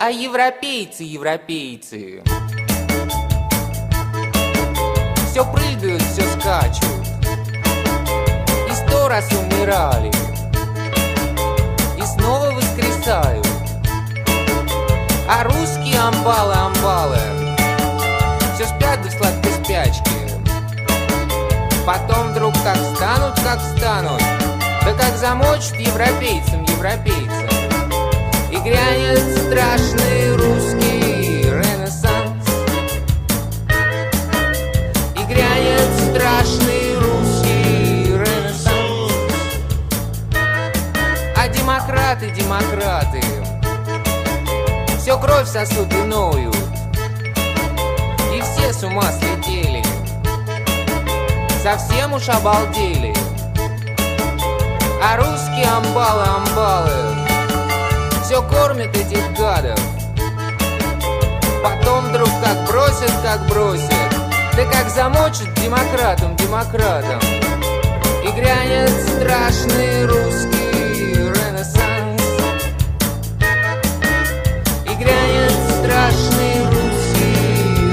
А европейцы, европейцы, все прыгают, все скачут, и 100 раз умирали, и снова воскресают. А русские амбалы, амбалы, все спят до сладкой спячки. Потом вдруг как встанут, да как замочат европейцам, европейцам. И грянет страшный русский ренессанс. И грянет страшный русский ренессанс. А демократы, демократы, все кровь сосут и ноют, и все с ума слетели, совсем уж обалдели. А русские амбалы, амбалы, все кормят этих гадов. Потом вдруг как бросят, да как замочат демократам, демократам. И грянет страшный русский ренессанс. И грянет страшный русский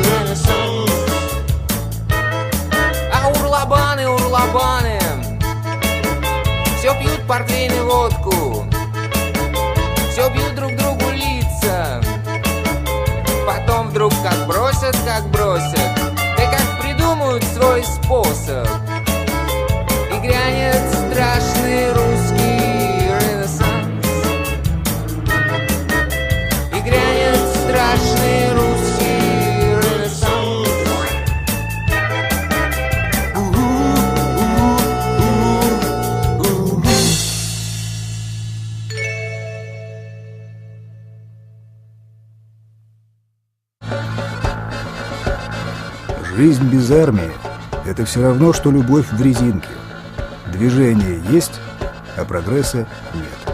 ренессанс. А урлабаны, урлабаны, все пьют портвейн и водку, все бьют друг другу лица. Потом вдруг как бросят, да как придумают свой способ. И грянет страшный русский ренессанс. И грянет страшный русский ренессанс. Жизнь без армии – это все равно, что любовь в резинке. Движение есть, а прогресса нет.